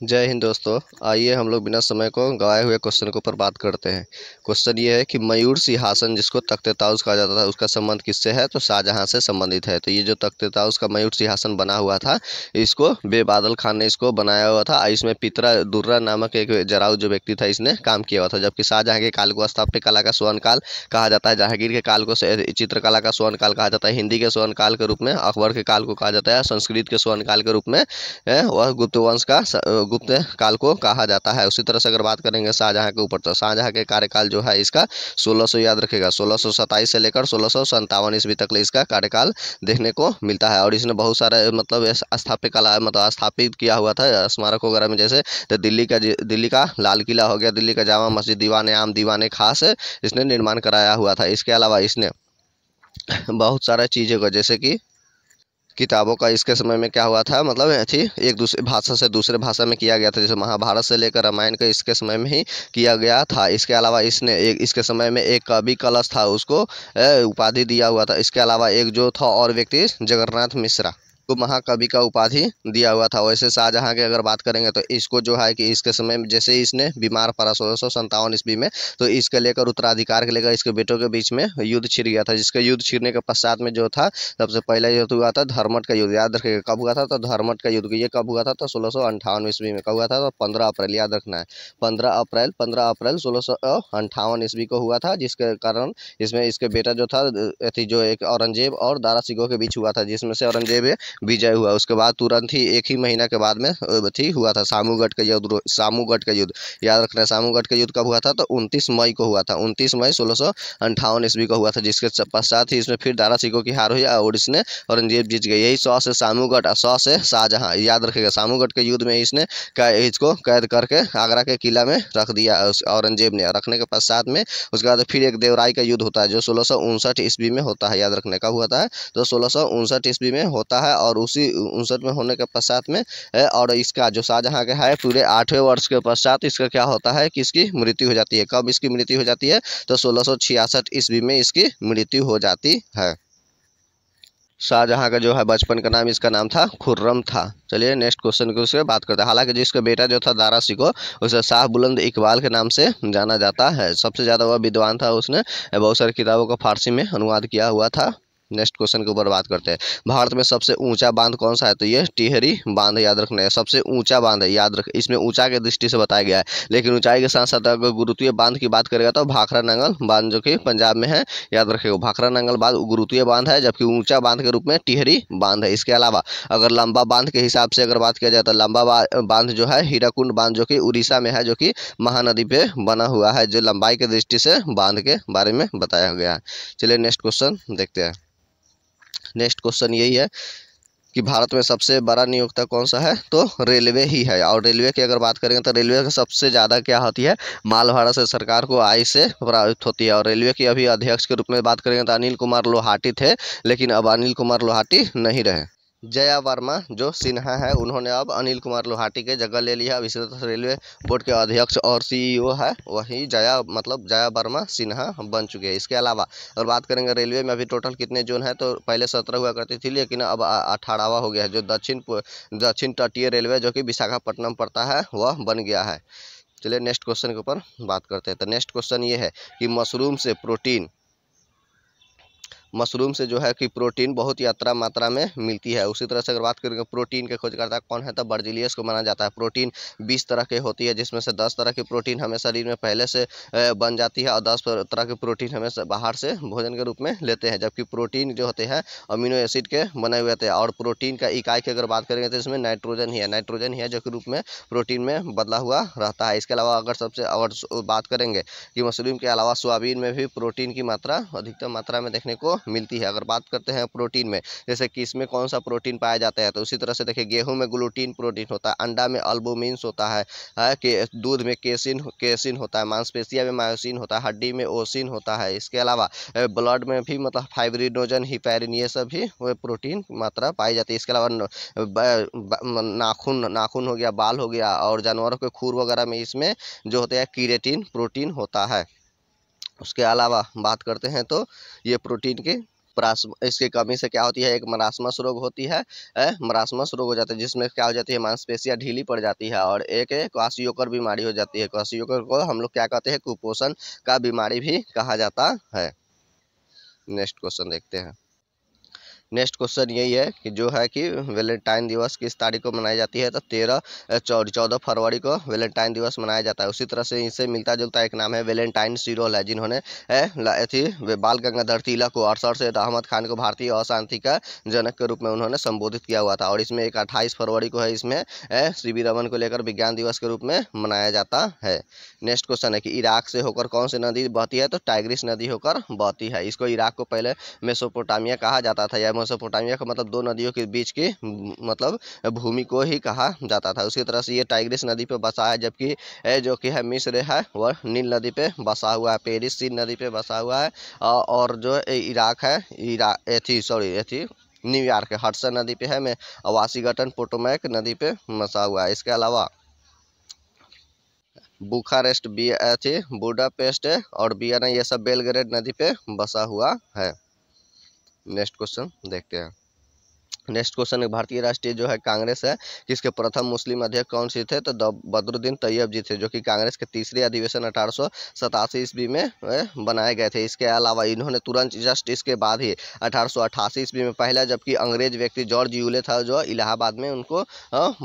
जय हिंद दोस्तों। आइए हम लोग बिना समय को गवाए हुए क्वेश्चन के ऊपर बात करते हैं। क्वेश्चन ये है कि मयूर सिंहासन जिसको तख्त ताउस कहा जाता था उसका संबंध किससे है? तो शाहजहां से संबंधित है। तो ये जो तख्त ताउस का मयूर सिंहासन बना हुआ था इसको बेबादल खान ने इसको बनाया हुआ था। इसमें पितरा दुर्रा नामक एक जराऊ जो व्यक्ति था इसने काम किया हुआ था। जबकि शाहजहां के काल को स्थापत्य कला का स्वर्ण काल कहा जाता है। जहांगीर के काल को चित्रकला का स्वर्ण काल कहा जाता है। हिंदी के स्वर्ण काल के रूप में अकबर के काल को कहा जाता है। संस्कृत के स्वर्ण काल के रूप में वह गुप्त वंश का गुप्त काल को कहा जाता है। उसी तरह से अगर बात करेंगे शाहजहां के ऊपर तो शाहजहां के कार्यकाल जो है इसका 1600 याद रखेगा 1627 से लेकर 1657 ईस्वी तक इसका कार्यकाल देखने को मिलता है। और इसने बहुत सारा मतलब स्थापित कला मतलब स्थापित किया हुआ था स्मारक वगैरह में। जैसे तो दिल्ली का लाल किला हो गया, दिल्ली का जामा मस्जिद, दीवाने आम दीवाने खास इसने निर्माण कराया हुआ था। इसके अलावा इसने बहुत सारा चीज़ों को जैसे कि किताबों का इसके समय में क्या हुआ था मतलब थी एक दूसरे भाषा से दूसरे भाषा में किया गया था। जैसे महाभारत से लेकर रामायण का इसके समय में ही किया गया था। इसके अलावा इसने एक इसके समय में एक कवि कलश था उसको उपाधि दिया हुआ था। इसके अलावा एक जो था और व्यक्ति जगन्नाथ मिश्रा को महाकवि का उपाधि दिया हुआ था। वैसे शाहजहां की अगर बात करेंगे तो इसको जो है कि इसके समय में जैसे इसने बीमार पड़ा 1657 ईस्वी में तो इसके लेकर उत्तराधिकार के लेकर इसके बेटों के बीच में युद्ध छिड़ गया था। जिसके युद्ध छिड़ने के पश्चात में जो था सबसे पहले युद्ध हुआ था धर्मट का युद्ध। याद रखिएगा कब हुआ था? तो धर्मट का युद्ध। ये कब हुआ था? तो 1658 ईस्वी में। कब हुआ था? तो 15 अप्रैल याद रखना है। 15 अप्रैल 1658 ईस्वी को हुआ था। जिसके कारण इसमें इसके बेटा जो था जो एक औरंगजेब और दारा सिकोह के बीच हुआ था, जिसमें से औरंगजेब विजय हुआ। उसके बाद तुरंत ही एक ही महीना के बाद में थी हुआ था सामूगढ़ का युद्ध। सामूगढ़ का युद्ध याद रखना है। सामूगढ़ का युद्ध कब हुआ था? तो 29 मई को हुआ था। 29 मई 1658 ईस्वी को हुआ था। जिसके पश्चात ही इसमें फिर दारा सिकोह की हार हुई और इसने औरंगजेब जीत गए। यही 100 से सामूगढ़ 100 से शाहजहां याद रखेगा। सामूगढ़ के युद्ध में इसने इसको कैद करके आगरा के किला में रख दिया औरंगजेब ने। रखने के पश्चात में उसके बाद फिर एक देवराई का युद्ध होता है जो 1659 ईस्वी में होता है। याद रखने कब हुआ था? तो 1659 ईस्वी में होता है। और उसी 59 में होने के पश्चात में और इसका जो शाहजहां का है पूरे 8वें वर्ष के पश्चात इसका क्या होता है कि इसकी मृत्यु हो जाती है। कब इसकी मृत्यु हो जाती है? तो 1666 ईस्वी में इसकी मृत्यु हो जाती है। शाहजहां का जो है बचपन का नाम इसका नाम था खुर्रम था। चलिए नेक्स्ट क्वेश्चन की उससे बात करते हैं। हालांकि जिसका बेटा जो था दारा सिकोह उसे शाह बुलंद इकबाल के नाम से जाना जाता है। सबसे ज़्यादा वह विद्वान था। उसने बहुत सारी किताबों का फारसी में अनुवाद किया हुआ था। नेक्स्ट क्वेश्चन के ऊपर बात करते हैं। भारत में सबसे ऊंचा बांध कौन सा है? तो ये टिहरी बांध है। याद रखना है सबसे ऊंचा बांध है। याद रख इसमें ऊंचा के दृष्टि से बताया गया है। लेकिन ऊंचाई के साथ साथ अगर गुरुत्वीय बांध की बात करेगा तो भाखड़ा नंगल बांध जो कि पंजाब में है। याद रखिएगा भाखड़ा नंगल बांध गुरुत्वीय बांध है, जबकि ऊंचा बांध के रूप में टिहरी बांध है। इसके अलावा अगर लंबा बांध के हिसाब से अगर बात किया जाए तो लंबा बांध जो है हीराकुंड बांध जो कि उड़ीसा में है, जो कि महानदी पे बना हुआ है, जो लंबाई के दृष्टि से बांध के बारे में बताया गया है। चलिए नेक्स्ट क्वेश्चन देखते हैं। नेक्स्ट क्वेश्चन यही है कि भारत में सबसे बड़ा नियोक्ता कौन सा है? तो रेलवे ही है। और रेलवे की अगर बात करेंगे तो रेलवे का सबसे ज़्यादा क्या होती है? माल भाड़ा से सरकार को आय से प्राप्त होती है। और रेलवे की अभी अध्यक्ष के रूप में बात करेंगे तो अनिल कुमार लोहाटी थे, लेकिन अब अनिल कुमार लोहाटी नहीं रहे। जया वर्मा जो सिन्हा है उन्होंने अब अनिल कुमार लोहाटी के जगह ले लिया। अब इसी तरह से रेलवे बोर्ड के अध्यक्ष और सीईओ है वही जया वर्मा सिन्हा बन चुके हैं। इसके अलावा अगर बात करेंगे रेलवे में अभी टोटल कितने जोन है तो पहले 17 हुआ करती थी, लेकिन अब 18वां हो गया है। जो दक्षिण तटीय रेलवे जो कि विशाखापट्टनम पड़ता है वह बन गया है। चलिए नेक्स्ट क्वेश्चन के ऊपर बात करते हैं। तो नेक्स्ट क्वेश्चन ये है कि मशरूम से जो है कि प्रोटीन बहुत यात्रा मात्रा में मिलती है। उसी तरह से अगर बात करेंगे प्रोटीन के खोजकर्ता कौन है तो बर्जीलियस को माना जाता है। प्रोटीन 20 तरह की होती है, जिसमें से 10 तरह की प्रोटीन हमें शरीर में पहले से बन जाती है और 10 तरह की प्रोटीन हमें बाहर से भोजन के रूप में लेते हैं। जबकि प्रोटीन जो होते हैं अमीनो एसिड के बने हुए होते हैं। और प्रोटीन का इकाई की अगर बात करेंगे तो इसमें नाइट्रोजन ही है जो कि रूप में प्रोटीन में बदला हुआ रहता है। इसके अलावा अगर बात करेंगे कि मशरूम के अलावा सोयाबीन में भी प्रोटीन की मात्रा अधिकतम मात्रा में देखने को मिलती है। अगर बात करते हैं प्रोटीन में जैसे कि इसमें कौन सा प्रोटीन पाया जाता है तो उसी तरह से देखिए गेहूं में ग्लूटीन प्रोटीन होता है, अंडा में अल्बुमिन होता है कि दूध में केसिन होता है, मांसपेशिया में मायोसिन होता है, हड्डी में ओसिन होता है। इसके अलावा ब्लड में भी मतलब फाइब्रिनोजन हिपैरिन ये सब भी प्रोटीन मात्रा पाई जाती है। इसके अलावा नाखून हो गया, बाल हो गया और जानवरों के खूर वगैरह में इसमें जो होते हैं कीरेटिन प्रोटीन होता है। उसके अलावा बात करते हैं तो ये प्रोटीन के इसकी कमी से क्या होती है, एक मरासमस रोग होती है, मरासमस रोग हो जाता है, जिसमें क्या हो जाती है, मांसपेशियां ढीली पड़ जाती है, और एक क्वाशियोकर बीमारी हो जाती है। क्वाशियोकर को हम लोग क्या कहते हैं, कुपोषण का बीमारी भी कहा जाता है। नेक्स्ट क्वेश्चन देखते हैं। नेक्स्ट क्वेश्चन यही है कि जो है कि वैलेंटाइन दिवस किस तारीख को मनाई जाती है, तो 14 फरवरी को वैलेंटाइन दिवस मनाया जाता है। उसी तरह से इससे मिलता जुलता एक नाम है वैलेंटाइन सिरोल है, जिन्होंने बाल गंगाधर तिलक को और सर अहमद खान को भारतीय अशांति का जनक के रूप में उन्होंने संबोधित किया हुआ था। और इसमें एक 28 फरवरी को है, इसमें सीवी रमन को लेकर विज्ञान दिवस के रूप में मनाया जाता है। नेक्स्ट क्वेश्चन है कि इराक से होकर कौन सी नदी बहती है, तो टाइग्रिस नदी होकर बहती है। इसको इराक को पहले मेसोपोटामिया कहा जाता था, या मेसोपोटामिया का मतलब दो नदियों के बीच की मतलब भूमि को ही कहा जाता था। उसी तरह से ये टाइग्रिस नदी पे बसा है, जबकि जो कि है मिस्र है वह नील नदी पे बसा हुआ है, पेरिस सीन नदी पे बसा हुआ है, और जो इराक है न्यूयॉर्क है हडसन नदी पे है, में वाशिंगटन पोटोमैक नदी पे बसा हुआ है। इसके अलावा बुखारेस्ट बुडापेस्ट और वियना, ये सब बेलग्रेड नदी पे बसा हुआ है। नेक्स्ट क्वेश्चन देखते हैं। नेक्स्ट क्वेश्चन है भारतीय राष्ट्रीय जो है कांग्रेस है, किसके प्रथम मुस्लिम अध्यक्ष कौन से थे, तो बदरुद्दीन तैयब जी थे, जो कि कांग्रेस के तीसरे अधिवेशन 1887 ईस्वी में बनाए गए थे। इसके अलावा इन्होंने तुरंत जस्ट इसके बाद ही 1888 ईस्वी में पहला, जबकि अंग्रेज व्यक्ति जॉर्ज यूले था जो इलाहाबाद में, उनको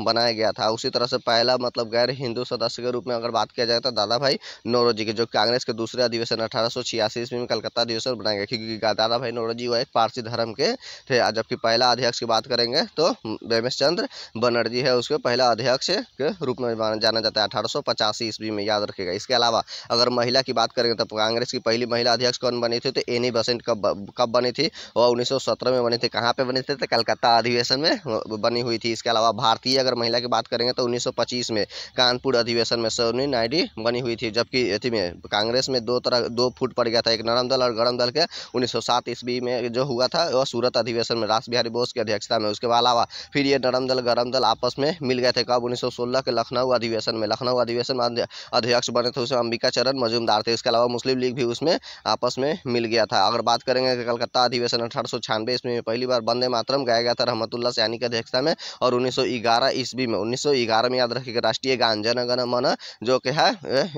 बनाया गया था। उसी तरह से पहला मतलब गैर हिंदू सदस्य के रूप में अगर बात किया जाए तो दादा भाई नौरोजी के, जो कांग्रेस के दूसरे अधिवेशन 1886 ईस्वी में कलकत्ता अधिवेशन बनाया गया, क्योंकि दादा भाई नौरोजी वो एक पारसी धर्म के थे। जबकि पहला अध्यक्ष बात करेंगे तो बेमेश चंद्र बनर्जी है, उसको पहला अध्यक्ष के रूप में जाना जाता है 1885 ईस्वी में, याद रखिएगा। इसके अलावा अगर महिला की बात करेंगे तो कांग्रेस की पहली महिला अध्यक्ष कौन बनी थी, तो एनी बेसेंट कब बनी थी, वह 1917 में बनी थी। कहाँ पे बनी थी, तो कलकत्ता अधिवेशन में बनी हुई थी। इसके अलावा भारतीय अगर महिला की बात करेंगे तो 1925 में कानपुर अधिवेशन में सोनी नायडू बनी हुई थी। जबकि में कांग्रेस में दो फुट पड़ गया था, एक नरम दल और गरम दल के 1907 ईस्वी में जो हुआ था वह सूरत अधिवेशन में रास बिहारी बोस की अध्यक्षता में। उसके अलावा फिर ये नरम दल गरम दल आपस में मिल गए थे, कब 1916 के लखनऊ अधिवेशन में। लखनऊ अधिवेशन में अध्यक्ष बने थे उसमें अंबिका चरण मजूमदार थे। इसके अलावा मुस्लिम लीग भी उसमें आपस में मिल गया था। अगर बात करेंगे कि कलकत्ता अधिवेशन 1896 ईस्वी में पहली बार वंदे मातरम गाया गया था रहमतुल्लाह सैनी की अध्यक्षता में, और 1911 ईस्वी में 1911 में याद रखिएगा राष्ट्रीय गान जन गण मन जो कि है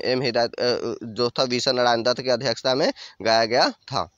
एम हिदायत जो था विशा नारायण दत्त की अध्यक्षता में गाया गया था।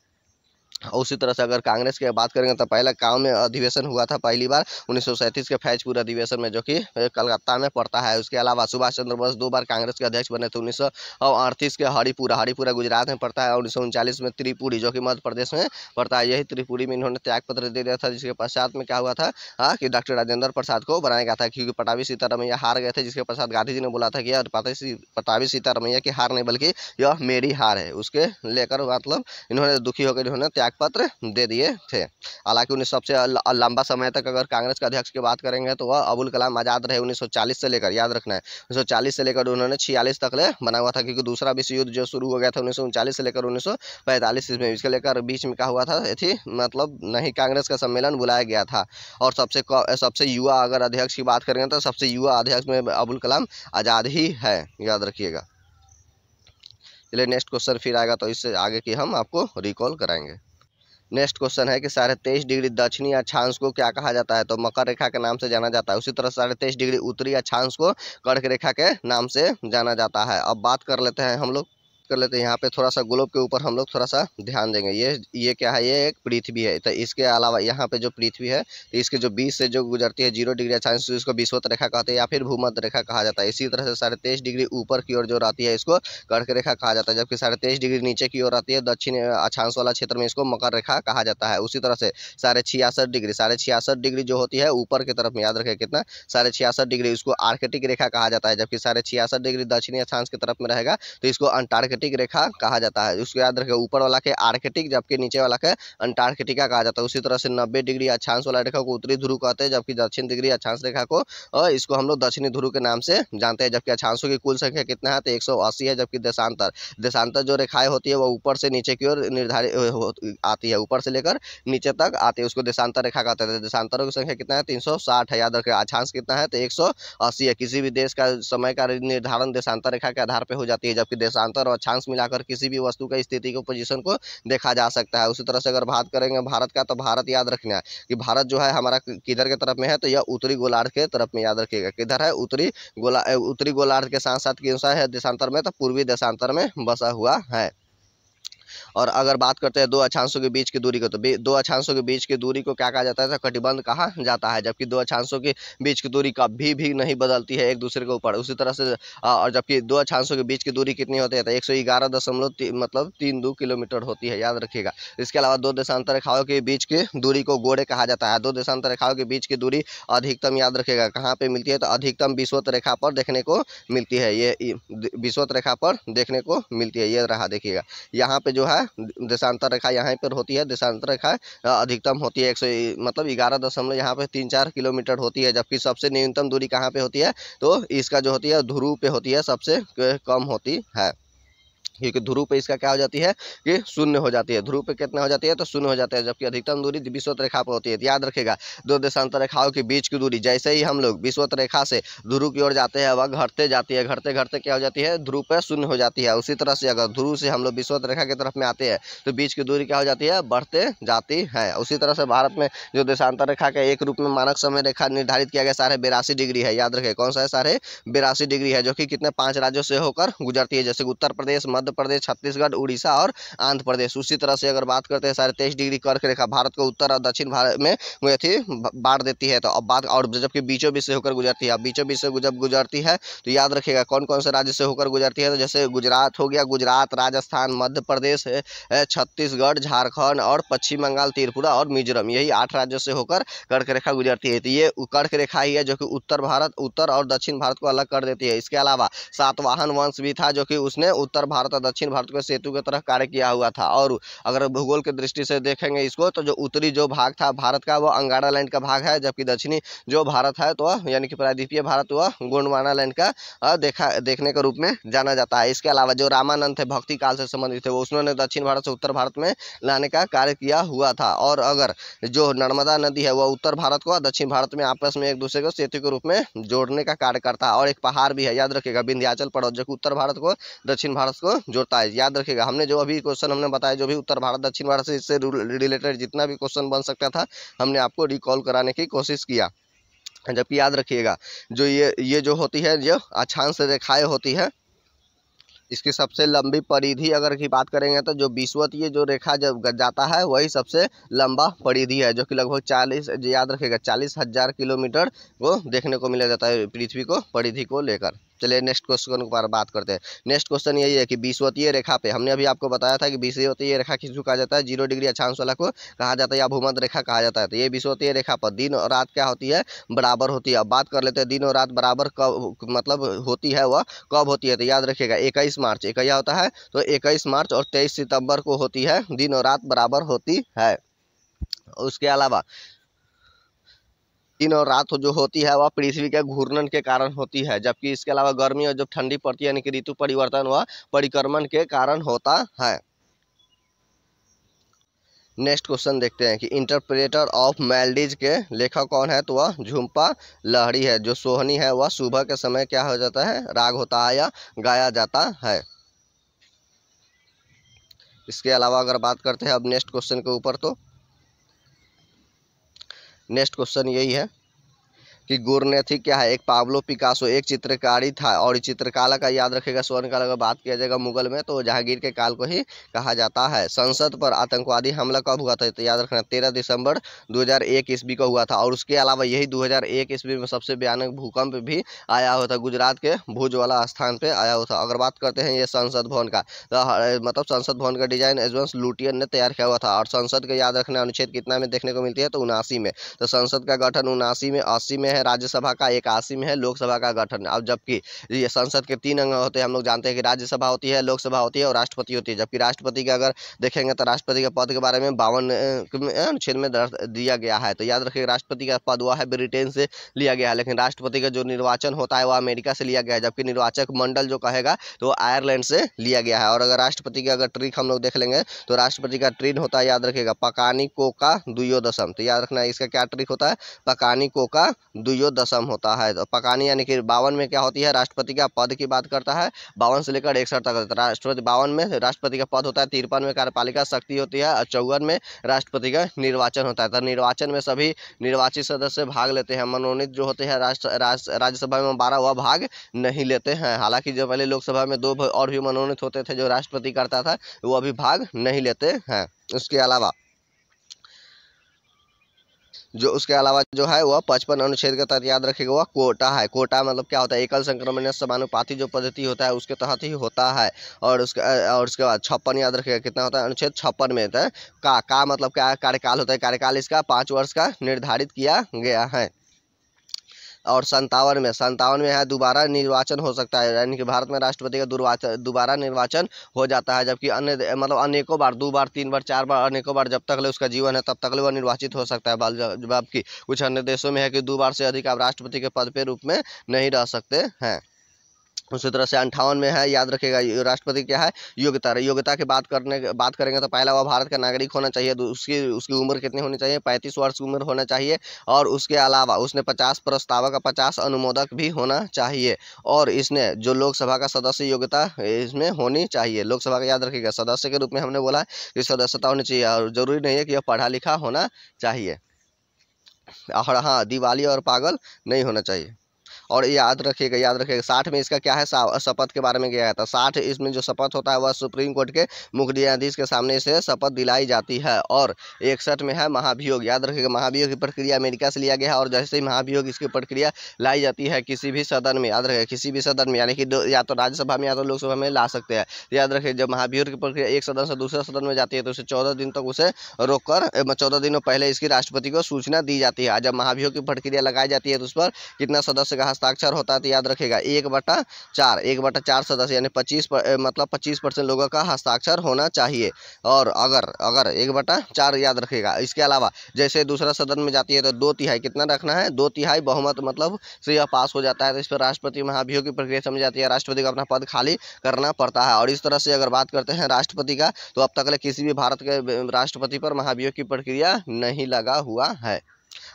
उसी तरह से अगर कांग्रेस की बात करेंगे तो पहला गांव में अधिवेशन हुआ था पहली बार 1937 के फैजपुर अधिवेशन में, जो कि कलकत्ता में पड़ता है। उसके अलावा सुभाष चंद्र बोस 2 बार कांग्रेस के अध्यक्ष बने थे, 1938 के हरिपुरा गुजरात में पड़ता है, 1939 में त्रिपुरी जो कि मध्य प्रदेश में पड़ता है। यही त्रिपुरी में इन्होंने त्याग पत्र दे दिया था, जिसके पश्चात में क्या हुआ था कि डॉक्टर राजेंद्र प्रसाद को बनाया गया था, क्योंकि पटाभी सीतारमैया हार गए थे, जिसके पश्चात गांधी जी ने बोला था कि यार पटाभी सीतारमैया की हार नहीं बल्कि यह मेरी हार है। उसके लेकर मतलब इन्होंने दुखी होकर इन्होंने त्याग पत्र दे दिए थे। हालांकि उन्हें सबसे लंबा समय तक अगर कांग्रेस के अध्यक्ष की बात करेंगे तो वह अबुल कलाम आजाद रहे, 1940 से लेकर, याद रखना है 1940 से लेकर उन्होंने 46 तक ले बना हुआ था, क्योंकि दूसरा विश्व युद्ध जो शुरू हो गया था 1939 से लेकर 1945 में, इसके लेकर बीच में क्या हुआ था थी मतलब नहीं कांग्रेस का सम्मेलन बुलाया गया था। और सबसे युवा अगर अध्यक्ष की बात करेंगे तो सबसे युवा अध्यक्ष में अबुल कलाम आजाद ही है, याद रखिएगा। चलिए नेक्स्ट क्वेश्चन फिर आएगा तो इससे आगे की हम आपको रिकॉल कराएंगे। नेक्स्ट क्वेश्चन है कि 23.5 डिग्री दक्षिणी अक्षांश को क्या कहा जाता है, तो मकर रेखा के नाम से जाना जाता है। उसी तरह 23.5 डिग्री उत्तरी अक्षांश को कर्क रेखा के नाम से जाना जाता है। अब बात कर लेते हैं हम लोग यहाँ पे थोड़ा सा ग्लोब के ऊपर हम लोग थोड़ा सा ध्यान देंगे। ये क्या है, ये एक पृथ्वी है। तो इसके अलावा यहाँ पे जो पृथ्वी है तो इसके जो बीच से जो गुजरती है 0 डिग्री अक्षांश, इसको विषुवत रेखा कहते हैं या फिर भूमध्य रेखा कहा जाता है। इसी तरह से 23.5 डिग्री ऊपर की ओर जो रहती है इसको कर्क रेखा कहा जाता है, जबकि 23.5 डिग्री नीचे की ओर आती है दक्षिण अक्षांश वाला क्षेत्र में इसको मकर रेखा कहा जाता है। उसी तरह से 66.5 डिग्री जो होती है ऊपर की तरफ में, याद रखें कितना 66.5 डिग्री, उसको आर्कटिक रेखा कहा जाता है। जबकि 66.5 डिग्री दक्षिणी अक्षांश की तरफ में रहेगा तो इसको अंटार्कटिक रेखा कहा जाता है। उसको याद रखें ऊपर वाला के आर्कटिक, जबकि नीचे वाला के अंटार्कटिका कहा जाता है। उसी तरह से 90 डिग्री अक्षांश वाला रेखा को उत्तरी ध्रुव कहते हैं, जबकि दक्षिण डिग्री अक्षांश रेखा को इसको हम लोग दक्षिणी ध्रुव के नाम से जानते हैं। जबकि अक्षांशों की कुल संख्या कितना है, तो 180 है। जबकि देशांतर जो रेखाएं होती है वो ऊपर से नीचे की ओर निर्धारित आती है, ऊपर से लेकर नीचे तक आती है, उसको देशांतर रेखा कहते हैं। देशांतरों की संख्या कितना है, 360 है, याद रखें। अक्षांश कितना है, तो 180 है। किसी भी देश का समय का निर्धारण देशांतर रेखा के आधार पर हो जाती है, जबकि देशांतर और अक्षांश मिलाकर किसी भी वस्तु का स्थिति को, पोजीशन को देखा जा सकता है। उसी तरह से अगर बात करेंगे भारत का, तो भारत याद रखना है कि भारत जो है हमारा किधर के तरफ में है, तो यह उत्तरी गोलार्ध के तरफ में, याद रखिएगा किधर है, उत्तरी गोलार्ध के साथ साथ कौन सा है देशांतर में, तो पूर्वी देशांतर में बसा हुआ है। और अगर बात करते हैं दो अक्षांशों के बीच की दूरी को, तो दो अक्षांशों के बीच की दूरी को क्या कहा जाता है, तो कटिबंध कहा जाता है। जबकि दो अक्षांशों के बीच की दूरी कभी भी नहीं बदलती है एक दूसरे के ऊपर। उसी तरह से और जबकि दो अक्षांशों के बीच की दूरी कितनी होती है, तो 111 मतलब 32 किलोमीटर होती है, याद रखिएगा। इसके अलावा दो देशांतर रेखाओं के बीच की दूरी को गोड़े कहा जाता है। दो देशांतर रेखाओं के बीच की दूरी अधिकतम, याद रखिएगा, कहाँ पे मिलती है, तो अधिकतम विषुवत रेखा पर देखने को मिलती है। ये विषुवत रेखा पर देखने को मिलती है, ये रहा देखिएगा। यहाँ पे जो है देशांतर रेखा यहाँ पर होती है, देशांतर रेखा अधिकतम होती है 11 यहाँ पे 3-4 किलोमीटर होती है। जबकि सबसे न्यूनतम दूरी कहाँ पे होती है, तो इसका जो होती है ध्रुव पे होती है, सबसे कम होती है। क्योंकि ध्रुव पे इसका क्या हो जाती है कि शून्य हो जाती है। ध्रुव पे कितना हो जाती है, तो शून्य हो जाता है। जबकि अधिकतम दूरी विषुवत रेखा पर होती है। याद रखेगा, दो देशांतर रेखाओं के बीच की दूरी जैसे ही हम लोग विषुवत रेखा से ध्रुव की ओर जाते हैं वह घटते जाती है, घटते घटते क्या हो जाती है, ध्रुव पे शून्य हो जाती है। उसी तरह से अगर ध्रुव से हम लोग विषुवत रेखा की तरफ में आते हैं तो बीच की दूरी क्या हो जाती है, बढ़ते जाती है। उसी तरह से भारत में जो देशांतर रेखा का एक रूप में मानक समय रेखा निर्धारित किया गया 82.5 डिग्री है। याद रखें कौन सा है, 82.5 डिग्री है, जो कि कितने 5 राज्यों से होकर गुजरती है, जैसे उत्तर प्रदेश, मध्य प्रदेश, छत्तीसगढ़, उड़ीसा और आंध्र प्रदेश। उसी तरह से अगर बात करते हैं 23.5 डिग्री कर्क रेखा भारत को उत्तर और दक्षिण भारत में बांट देती है। तो अब बात, और जबकि बीचों बीच से होकर गुजरती है। अब बीचों बीच से जब गुजरती है तो याद रखिएगा कौन कौन से राज्य से होकर गुजरती है, तो जैसे गुजरात हो गया, गुजरात, राजस्थान, मध्य प्रदेश, छत्तीसगढ़, झारखंड और पश्चिम बंगाल, त्रिपुरा और मिजोरम, यही 8 राज्यों से होकर कर्क रेखा गुजरती है। तो ये कर्क रेखा ही है जो कि उत्तर और दक्षिण भारत को अलग कर देती है। इसके अलावा सातवाहन वंश भी था जो कि उसने उत्तर भारत और दक्षिण भारत को सेतु की तरह कार्य किया हुआ था। और अगर भूगोल की दृष्टि से देखेंगे इसको, तो जो उत्तरी जो भाग था भारत का वो अंगारा लैंड का भाग है, जबकि दक्षिणी जो भारत है तो यानी कि प्रायद्वीपीय भारत वह गोंडवाना लैंड का देखने के रूप में जाना जाता है। इसके अलावा जो रामानंद थे भक्ति काल से संबंधित थे, वो उन्होंने दक्षिण भारत से उत्तर भारत में लाने का कार्य किया हुआ था। और अगर जो नर्मदा नदी है वह उत्तर भारत को दक्षिण भारत में आपस में एक दूसरे को सेतु के रूप में जोड़ने का कार्य करता है। और एक पहाड़ भी है, याद रखिएगा, विंध्याचल पर्वत, जो कि उत्तर भारत को दक्षिण भारत को जोड़ता है। याद रखिएगा, हमने जो अभी क्वेश्चन हमने बताया, जो भी उत्तर भारत दक्षिण भारत से इससे रिलेटेड जितना भी क्वेश्चन बन सकता था, हमने आपको रिकॉल कराने की कोशिश किया। जबकि याद रखिएगा जो ये जो होती है, जो अक्षांश रेखाएं होती है, इसकी सबसे लंबी परिधि अगर की बात करेंगे तो जो विषुवतीय जो रेखा जब जाता है वही सबसे लंबा परिधि है, जो कि लगभग 40, याद रखिएगा 40,000 किलोमीटर को देखने को मिला जाता है पृथ्वी को परिधि को लेकर। चलिए नेक्स्ट क्वेश्चन पर बात करते हैं। नेक्स्ट क्वेश्चन यही है कि विषुवतीय रेखा पे हमने अभी आपको बताया था कि विषुवतीय रेखा किसको कहा जाता है, 0 डिग्री अक्षांश वाला को कहा जाता है या भूमध्य रेखा कहा जाता है। तो ये विषुवतीय रेखा पर दिन और रात क्या होती है, बराबर होती है। अब बात कर लेते हैं दिन और रात बराबर कब मतलब होती है, वह कब होती है। तो याद रखिएगा 21 मार्च, क्या होता है, तो 21 मार्च और 23 सितंबर को होती है, दिन और रात बराबर होती है। उसके अलावा दिन और रात जो होती है वह पृथ्वी के घूर्णन के कारण होती है। जबकि इसके अलावा गर्मी और जब ठंडी पड़ती है यानी कि ऋतु परिवर्तन वह परिक्रमण के कारण होता है। नेक्स्ट क्वेश्चन देखते हैं कि इंटरप्रेटर ऑफ मेलोडीज के लेखक कौन है, तो वह झुम्पा लाहिड़ी है। जो सोहनी है वह सुबह के समय क्या हो जाता है, राग होता है या गाया जाता है। इसके अलावा अगर बात करते हैं अब नेक्स्ट क्वेश्चन के ऊपर, तो नेक्स्ट क्वेश्चन यही है कि गुरनेथी क्या है। एक पाब्लो पिकासो एक चित्रकारी था, और चित्रकला का याद रखेगा स्वर्ण काल अगर बात किया जाएगा मुगल में तो जहांगीर के काल को ही कहा जाता है। संसद पर आतंकवादी हमला कब हुआ था, तो याद रखना 13 दिसंबर 2001 ईस्वी को हुआ था। और उसके अलावा यही 2001 ईस्वी में सबसे भयानक भूकंप भी आया हुआ था, गुजरात के भुज वाला स्थान पे आया हुआ था। अगर बात करते हैं ये संसद भवन का, तो मतलब संसद भवन का डिजाइन एडवांस लुटियन ने तैयार किया हुआ था। और संसद के याद रखना अनुच्छेद कितना में देखने को मिलती है, तो 79 में। तो संसद का गठन 79 में, 80 में है राज्यसभा का, 81 में है लोकसभा का गठन। अब जबकि ये संसद के 3 अंग होते हैं, हम लोग जानते हैं कि राज्यसभा होती है, लोकसभा होती है और राष्ट्रपति होती है। जबकि राष्ट्रपति का अगर देखेंगे तो राष्ट्रपति के पद के बारे में 52 अनुच्छेद में दिया गया है। तो याद रखिए राष्ट्रपति का पद हुआ है ब्रिटेन से लिया गया है, लेकिन राष्ट्रपति का जो निर्वाचन होता है वह अमेरिका से लिया गया है। जबकि निर्वाचक मंडल जो कहेगा तो आयरलैंड से लिया गया है। और अगर राष्ट्रपति का अगर ट्रिक हम लोग देख लेंगे तो राष्ट्रपति का ट्रिन होता है, याद रखिएगा पकानी कोका दुयोदशम। तो याद रखना इसका क्या ट्रिक होता है, पकानी कोका दुयो दशम होता है। तो पकानी यानी कि 52 में क्या होती है, राष्ट्रपति का पद की बात करता है, 52 से लेकर 61 तक राष्ट्रपति, 52 में राष्ट्रपति का पद होता है, 53 में कार्यपालिका शक्ति होती है और 54 में राष्ट्रपति का निर्वाचन होता है। तो निर्वाचन में सभी निर्वाचित सदस्य भाग लेते हैं, मनोनीत जो होते हैं राज्यसभा में 12 वह भाग नहीं लेते हैं। हालांकि जो पहले लोकसभा में 2 और भी मनोनीत होते थे जो राष्ट्रपति करता था, वो अभी भाग नहीं लेते हैं। उसके अलावा जो है वह 55 अनुच्छेद के तहत याद रखेगा वह कोटा है। कोटा मतलब क्या होता है, एकल संक्रमण समानुपाती जो पद्धति होता है उसके तहत ही होता है। और उसके बाद 56 याद रखेगा, कितना होता है, अनुच्छेद 56 में होता है का मतलब क्या है, कार्यकाल होता है, कार्यकाल इसका 5 वर्ष का निर्धारित किया गया है। और 57 में है दोबारा निर्वाचन हो सकता है, यानी कि भारत में राष्ट्रपति का दोबारा निर्वाचन हो जाता है, जबकि अन्य मतलब अनेकों बार, 2 बार 3 बार 4 बार अनेकों बार जब तक ले उसका जीवन है तब तक ले वह निर्वाचित हो सकता है। जबकि कुछ अन्य देशों में है कि 2 बार से अधिक आप राष्ट्रपति के पद पे रूप में नहीं रह सकते हैं। उसी तरह से 58 में है, याद रखेगा राष्ट्रपति क्या है, योग्यता की बात करेंगे तो पहला वह भारत का नागरिक होना चाहिए, उसकी उम्र कितनी होनी चाहिए, 35 वर्ष की उम्र होना चाहिए। और उसके अलावा उसने 50 प्रस्तावक का 50 अनुमोदक भी होना चाहिए। और इसने जो लोकसभा का सदस्य योग्यता इसमें होनी चाहिए, लोकसभा का याद रखिएगा सदस्य के रूप में हमने बोला कि सदस्यता होनी चाहिए, और जरूरी नहीं है कि यह पढ़ा लिखा होना चाहिए। और हाँ, दिवाली और पागल नहीं होना चाहिए। और याद रखिएगा 60 में इसका क्या है, शपथ के बारे में गया था। 60 इसमें जो शपथ होता है वह सुप्रीम कोर्ट के मुख्य न्यायाधीश के सामने से शपथ दिलाई जाती है। और 61 में है महाभियोग, याद रखिएगा महाभियोग की प्रक्रिया अमेरिका से लिया गया है। और जैसे ही महाभियोग इसकी प्रक्रिया लाई जाती है किसी भी सदन में, याद रखिएगा किसी भी सदन में, यानी कि या तो राज्यसभा में या तो लोकसभा में ला सकते हैं। याद रखिए जब महाभियोग की प्रक्रिया एक सदन से दूसरे सदन में जाती है तो उसे 14 दिन तक उसे रोककर 14 दिनों पहले इसकी राष्ट्रपति को सूचना दी जाती है। जब महाभियोग की प्रक्रिया लगाई जाती है तो उस पर कितना सदस्य का हस्ताक्षर होता है, तो याद रखेगा 1/4 सदस्य, यानी 25% लोगों का हस्ताक्षर होना चाहिए। और अगर 1/4 याद रखेगा। इसके अलावा जैसे दूसरा सदन में जाती है तो 2/3 कितना रखना है, 2/3 बहुमत मतलब से यह पास हो जाता है। तो इस पर राष्ट्रपति महाभियोग की प्रक्रिया समझ जाती है, राष्ट्रपति को अपना पद खाली करना पड़ता है। और इस तरह से अगर बात करते हैं राष्ट्रपति का, तो अब तक किसी भी भारत के राष्ट्रपति पर महाभियोग की प्रक्रिया नहीं लगा हुआ है।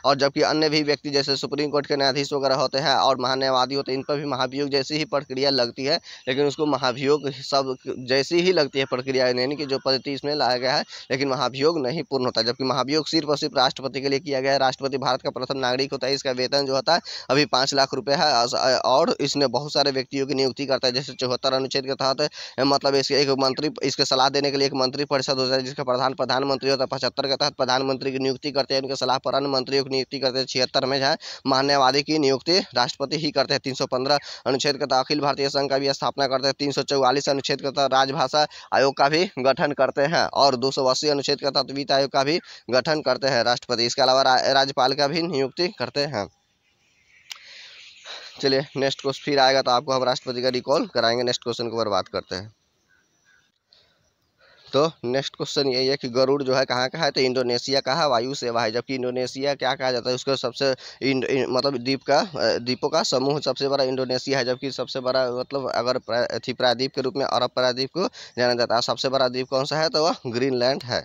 और जबकि अन्य भी व्यक्ति जैसे सुप्रीम कोर्ट के न्यायाधीश वगैरह होते हैं और महान्यायवादी होते हैं, इन पर भी महाभियोग जैसी ही प्रक्रिया लगती है, लेकिन उसको महाभियोग सब जैसी ही लगती है प्रक्रिया, यानी कि जो पद्धति इसमें लाया गया है, लेकिन महाभियोग नहीं पूर्ण होता। जबकि महाभियोग सिर्फ और सिर्फ राष्ट्रपति के लिए किया गया है। राष्ट्रपति भारत का प्रथम नागरिक होता है, इसका वेतन जो होता है अभी 5 लाख रुपये है। और इसने बहुत सारे व्यक्तियों की नियुक्ति करता है, जैसे 74 अनुच्छेद के तहत मतलब इसके एक मंत्री, इसके सलाह देने के लिए एक मंत्री परिषद होता है जिसका प्रधानमंत्री होता है। 75 के तहत प्रधानमंत्री की नियुक्ति करते हैं, उनके सलाह पर अन्य मंत्रियों नियुक्ति करते हैं। 76 में जो है महान्यायवादी की नियुक्ति राष्ट्रपति ही करते हैं। 315 अनुच्छेद के तहत अखिल भारतीय संघ का भी स्थापना करते हैं। 344 अनुच्छेद के तहत राजभाषा आयोग का भी गठन करते हैं। और 280 अनुच्छेद के तहत वित्त आयोग का भी गठन करते हैं राष्ट्रपति। इसके अलावा राज्यपाल का भी नियुक्ति करते हैं। चलिए नेक्स्ट क्वेश्चन फिर आएगा तो आपको हम राष्ट्रपति का रिकॉल कराएंगे। नेक्स्ट क्वेश्चन के ऊपर बात करते हैं। तो नेक्स्ट क्वेश्चन यही है कि गरुड़ जो है कहाँ का है, तो इंडोनेशिया का है, वायु सेवा है। जबकि इंडोनेशिया क्या कहा जाता है, उसको सबसे मतलब द्वीपों का समूह सबसे बड़ा इंडोनेशिया है। जबकि सबसे बड़ा मतलब अगर प्रायद्वीप के रूप में अरब प्रायद्वीप को जाना जाता है। सबसे बड़ा द्वीप कौन सा है, तो वह ग्रीनलैंड है।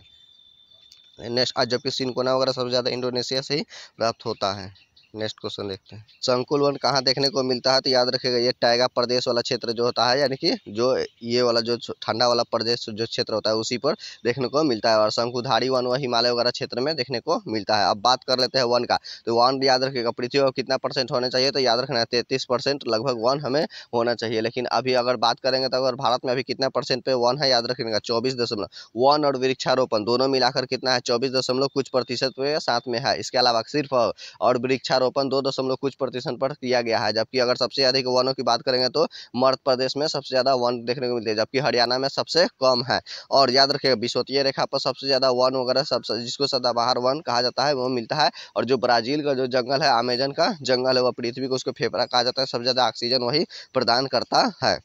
नेक्स्ट जबकि सिनकोना वगैरह सबसे ज़्यादा इंडोनेशिया से ही प्राप्त होता है। नेक्स्ट क्वेश्चन देखते हैं। संकुल वन कहाँ देखने को मिलता है, तो याद रखिएगा ये टाइगा प्रदेश वाला क्षेत्र जो होता है, यानी कि जो ये वाला जो ठंडा वाला प्रदेश जो क्षेत्र होता है उसी पर देखने को मिलता है। और शंकुधारी वन वह हिमालय वगैरह क्षेत्र में देखने को मिलता है। अब बात कर लेते हैं वन का, तो वन याद रखिएगा पृथ्वी पर कितना % होना चाहिए, तो याद रखना है 33% लगभग वन हमें होना चाहिए। लेकिन अभी अगर बात करेंगे तो अगर भारत में अभी कितना % पे वन है, याद रखिएगा 24 वन और वृक्षारोपण दोनों मिलाकर कितना है, 24 कुछ % पे साथ में है। इसके अलावा सिर्फ और वृक्षारोपण 2 कुछ % पर किया गया है। जबकि अगर सबसे अधिक वनों की बात करेंगे तो मध्य प्रदेश में सबसे ज़्यादा वन देखने को मिलते हैं, जबकि हरियाणा में सबसे कम है। और याद रखिएगा विषुवतीय रेखा पर सबसे ज़्यादा वन वगैरह सबसे जिसको सदाबहार वन कहा जाता है वो मिलता है। और जो ब्राज़ील का जो जंगल है, अमेजन का जंगल है, वह पृथ्वी को उसको फेफड़ा कहा जाता है, सबसे ज़्यादा ऑक्सीजन वही प्रदान करता है।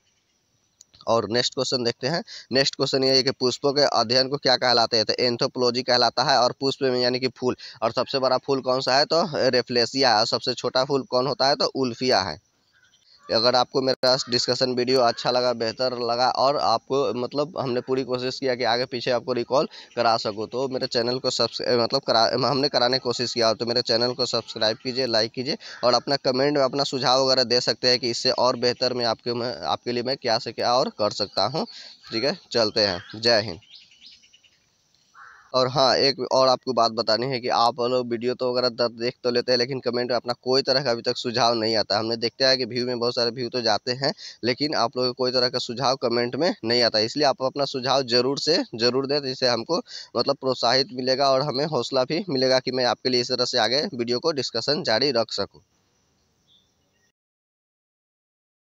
और नेक्स्ट क्वेश्चन देखते हैं। नेक्स्ट क्वेश्चन ये है कि पुष्पों के अध्ययन को क्या कहलाते हैं, तो एंथ्रोपोलॉजी कहलाता है। और पुष्प में यानी कि फूल, और सबसे बड़ा फूल कौन सा है, तो रेफ्लेसिया है। और सबसे छोटा फूल कौन होता है, तो उल्फिया है। अगर आपको मेरा डिस्कशन वीडियो अच्छा लगा, बेहतर लगा और आपको मतलब हमने पूरी कोशिश किया कि आगे पीछे आपको रिकॉल करा सकूँ, तो मेरे चैनल को हमने कराने की कोशिश किया, तो मेरे चैनल को सब्सक्राइब कीजिए, लाइक कीजिए और अपना कमेंट में अपना सुझाव वगैरह दे सकते हैं कि इससे और बेहतर आपके लिए मैं क्या से क्या और कर सकता हूँ। ठीक है, चलते हैं, जय हिंद। और हाँ, एक और आपको बात बतानी है कि आप लोग वीडियो तो वगैरह देख तो लेते हैं, लेकिन कमेंट में अपना कोई तरह का अभी तक सुझाव नहीं आता। हमने देखते हैं कि व्यू में बहुत सारे व्यू तो जाते हैं, लेकिन आप लोगों को कोई तरह का सुझाव कमेंट में नहीं आता। इसलिए आप अपना सुझाव जरूर से जरूर दें, जिससे हमको मतलब प्रोत्साहित मिलेगा और हमें हौसला भी मिलेगा कि मैं आपके लिए इस तरह से आगे वीडियो को डिस्कशन जारी रख सकूँ।